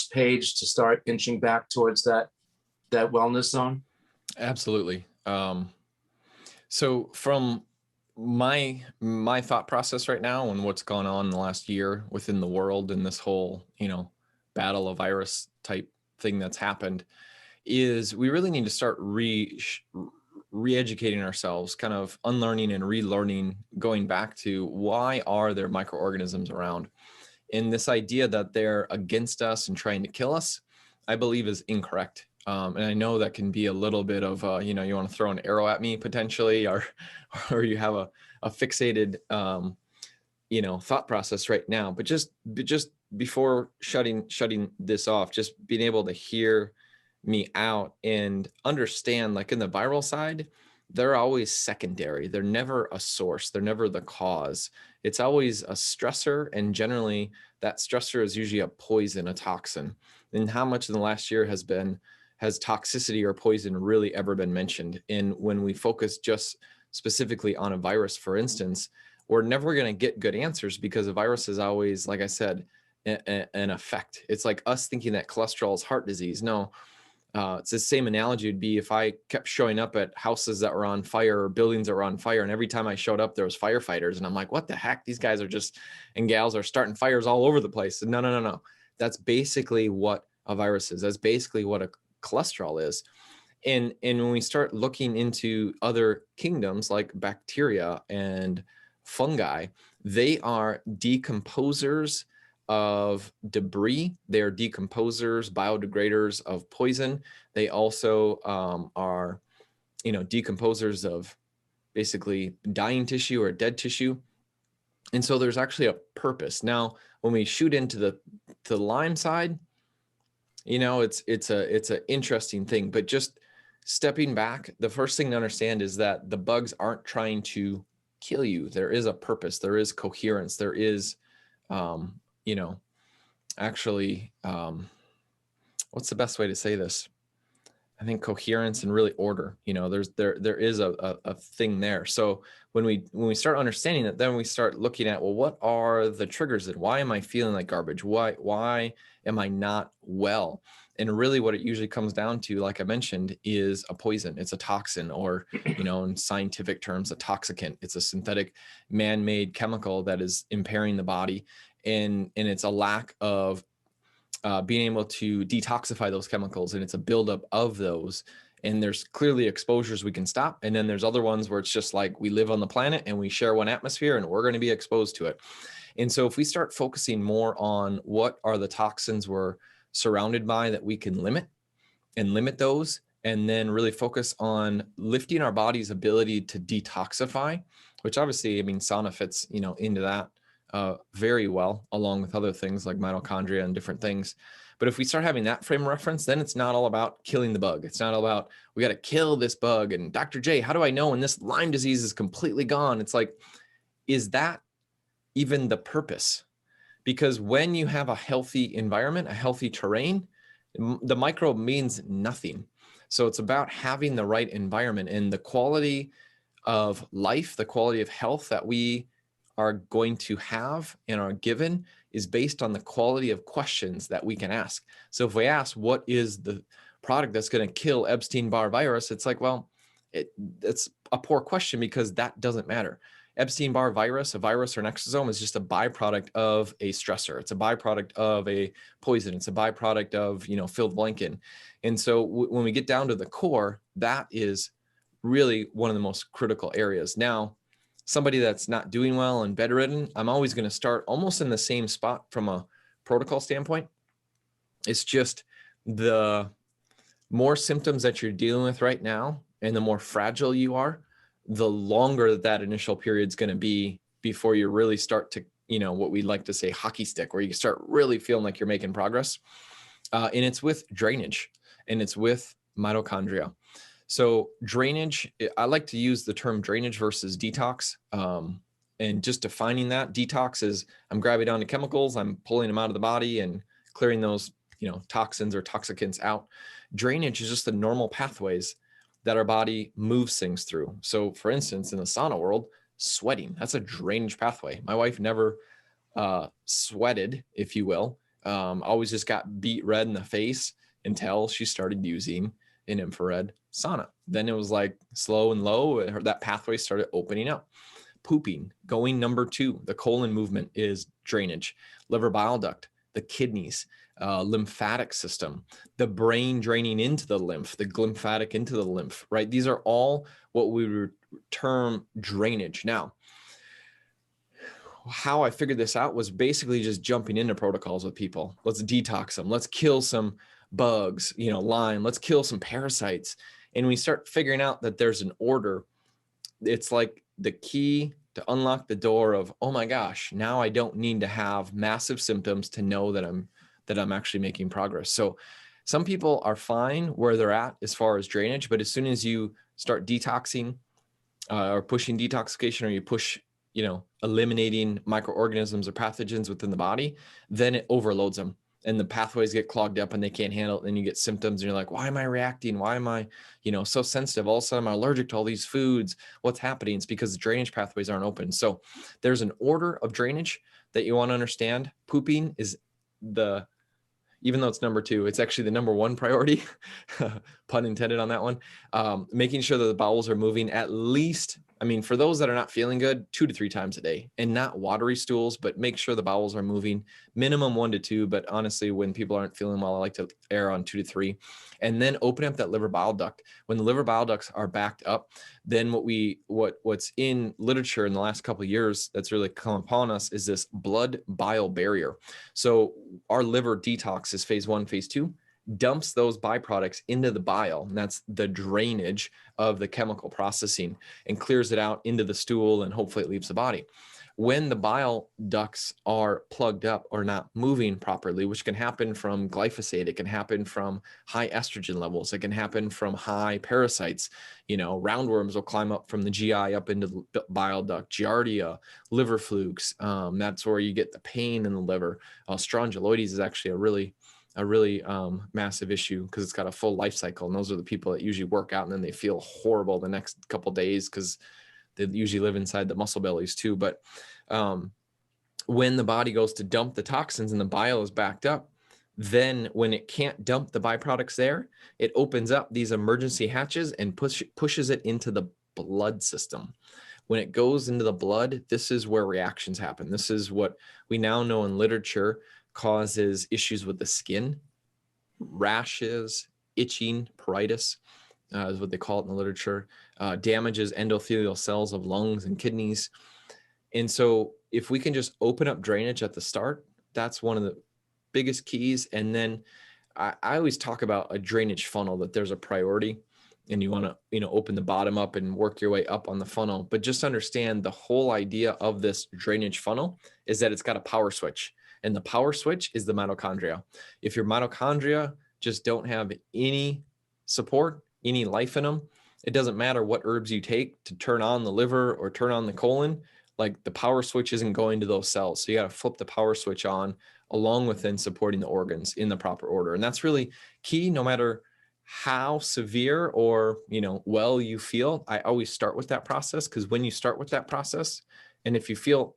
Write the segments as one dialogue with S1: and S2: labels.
S1: page to start inching back towards that wellness zone?
S2: Absolutely. So from my thought process right now and what's gone on in the last year within the world and this whole, battle of virus type thing that's happened is we really need to start re-educating ourselves, kind of unlearning and relearning, going back to why are there microorganisms around? And this idea that they're against us and trying to kill us, I believe is incorrect. And I know that can be a little bit of, you want to throw an arrow at me potentially, or you have a fixated, thought process right now. But just before shutting this off, just being able to hear me out and understand, like in the viral side, they're always secondary. They're never a source. They're never the cause. It's always a stressor. And generally that stressor is usually a poison, a toxin. And how much in the last year has toxicity or poison really ever been mentioned? And when we focus just specifically on a virus, for instance, we're never going to get good answers because a virus is always, like I said, an effect. It's like us thinking that cholesterol is heart disease. No, it's the same analogy would be if I kept showing up at houses that were on fire or buildings that were on fire, and every time I showed up, there was firefighters, and I'm like, what the heck? These guys and gals are starting fires all over the place. And no. That's basically what a virus is. That's basically what a cholesterol is. And when we start looking into other kingdoms like bacteria and fungi, they are decomposers of debris. They are decomposers, biodegraders of poison. They also are, decomposers of basically dying tissue or dead tissue. And so there's actually a purpose. Now, when we shoot into the Lyme side, it's an interesting thing. But just stepping back, the first thing to understand is that the bugs aren't trying to kill you. There is a purpose. There is coherence. There is actually, what's the best way to say this? I think coherence and really order, there is a thing there. So when we start understanding that, then we start looking at, well, what are the triggers? And why am I feeling like garbage? Why am I not well? And really what it usually comes down to, like I mentioned, is a poison. It's a toxin, or, in scientific terms, a toxicant. It's a synthetic man-made chemical that is impairing the body. And it's a lack of being able to detoxify those chemicals, and it's a buildup of those. And there's clearly exposures we can stop. And then there's other ones where it's just like we live on the planet and we share one atmosphere and we're going to be exposed to it. And so if we start focusing more on what are the toxins we're surrounded by that we can limit those, and then really focus on lifting our body's ability to detoxify, which obviously, sauna fits, into that very well, along with other things like mitochondria and different things. But if we start having that frame of reference, then it's not all about killing the bug. It's not all about, we got to kill this bug. And Dr. J, how do I know when this Lyme disease is completely gone? It's like, is that even the purpose? Because when you have a healthy environment, a healthy terrain, the microbe means nothing. So it's about having the right environment, and the quality of life, the quality of health that we are going to have and are given is based on the quality of questions that we can ask. So if we ask, what is the product that's going to kill Epstein-Barr virus? It's like, well, it's a poor question, because that doesn't matter. Epstein-Barr virus, a virus or an exosome, is just a byproduct of a stressor. It's a byproduct of a poison. It's a byproduct of, fill the blank in. And so when we get down to the core, that is really one of the most critical areas. Now, somebody that's not doing well and bedridden, I'm always going to start almost in the same spot from a protocol standpoint. It's just the more symptoms that you're dealing with right now and the more fragile you are, the longer that initial period is going to be before you really start to, what we like to say hockey stick, where you start really feeling like you're making progress. And it's with drainage, and it's with mitochondria. So drainage, I like to use the term drainage versus detox. And just defining that, detox is I'm grabbing onto chemicals, I'm pulling them out of the body and clearing those, toxins or toxicants out. Drainage is just the normal pathways that our body moves things through. So for instance, in the sauna world, sweating, that's a drainage pathway. My wife never sweated, if you will, always just got beat red in the face until she started using an infrared sauna. Then it was like slow and low. That pathway started opening up. Pooping, going number 2, the colon movement is drainage, liver bile duct, the kidneys, lymphatic system, the brain draining into the lymph, the lymphatic into the lymph, right? These are all what we would term drainage. Now, how I figured this out was basically just jumping into protocols with people. Let's detox them. Let's kill some bugs, Lyme. Let's kill some parasites. And we start figuring out that there's an order. It's like the key to unlock the door of, oh my gosh, now I don't need to have massive symptoms to know that I'm actually making progress. So some people are fine where they're at as far as drainage, but as soon as you start detoxing or pushing detoxification, or you push, eliminating microorganisms or pathogens within the body, then it overloads them and the pathways get clogged up and they can't handle it. Then you get symptoms and you're like, why am I reacting? Why am I, so sensitive? All of a sudden I'm allergic to all these foods. What's happening? It's because the drainage pathways aren't open. So there's an order of drainage that you want to understand. Pooping is even though it's number 2, it's actually the number 1 priority, pun intended on that one. Making sure that the bowels are moving at least, for those that are not feeling good, 2 to 3 times a day, and not watery stools, but make sure the bowels are moving, minimum 1 to 2. But honestly, when people aren't feeling well, I like to err on 2 to 3. And then open up that liver bile duct. When the liver bile ducts are backed up, then what's in literature in the last couple of years that's really come upon us is this blood bile barrier. So our liver detox is phase 1, phase 2, dumps those byproducts into the bile, and that's the drainage of the chemical processing, and clears it out into the stool, and hopefully it leaves the body. When the bile ducts are plugged up or not moving properly, which can happen from glyphosate, it can happen from high estrogen levels, it can happen from high parasites, roundworms will climb up from the GI up into the bile duct, giardia, liver flukes, that's where you get the pain in the liver. Strongyloides is actually a really massive issue because it's got a full life cycle. And those are the people that usually work out and then they feel horrible the next couple of days because they usually live inside the muscle bellies too. But when the body goes to dump the toxins and the bile is backed up, then when it can't dump the byproducts there, it opens up these emergency hatches and pushes it into the blood system. When it goes into the blood, this is where reactions happen. This is what we now know in literature causes issues with the skin, rashes, itching, pruritus is what they call it in the literature, damages endothelial cells of lungs and kidneys. And so if we can just open up drainage at the start, that's one of the biggest keys. And then I always talk about a drainage funnel, that there's a priority and you want to, open the bottom up and work your way up on the funnel. But just understand the whole idea of this drainage funnel is that it's got a power switch. And the power switch is the mitochondria. If your mitochondria just don't have any support, any life in them, it doesn't matter what herbs you take to turn on the liver or turn on the colon, like the power switch isn't going to those cells. So you got to flip the power switch on along with then supporting the organs in the proper order. And that's really key, no matter how severe or, well you feel. I always start with that process, because when you start with that process, and if you feel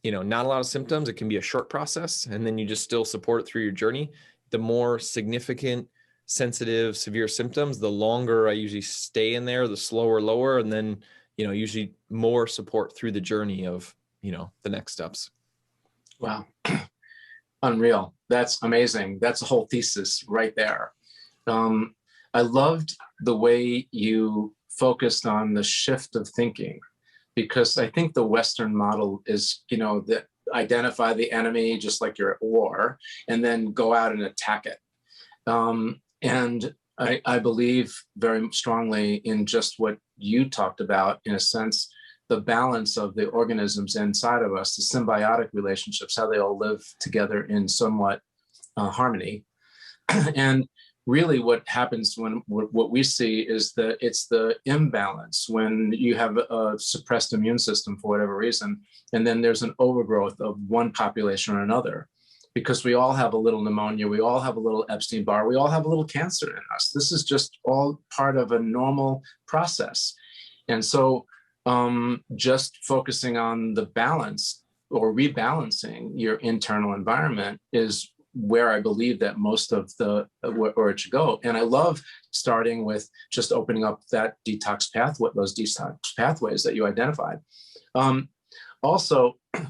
S2: not a lot of symptoms, it can be a short process, and then you just still support it through your journey. The more significant, sensitive, severe symptoms, the longer I usually stay in there, the slower, lower, and then, usually more support through the journey of, the next steps.
S1: Wow. Unreal. That's amazing. That's a whole thesis right there. I loved the way you focused on the shift of thinking, because I think the Western model is, that identify the enemy just like you're at war, and then go out and attack it. And I believe very strongly in just what you talked about, in a sense, the balance of the organisms inside of us, the symbiotic relationships, how they all live together in somewhat harmony. And really what happens when what we see is that it's the imbalance when you have a suppressed immune system for whatever reason, and then there's an overgrowth of one population or another, because we all have a little pneumonia, we all have a little Epstein-Barr, we all have a little cancer in us. This is just all part of a normal process. And so just focusing on the balance or rebalancing your internal environment is where I believe that most of where it should go. And I love starting with just opening up that detox pathway, those detox pathways that you identified. Also,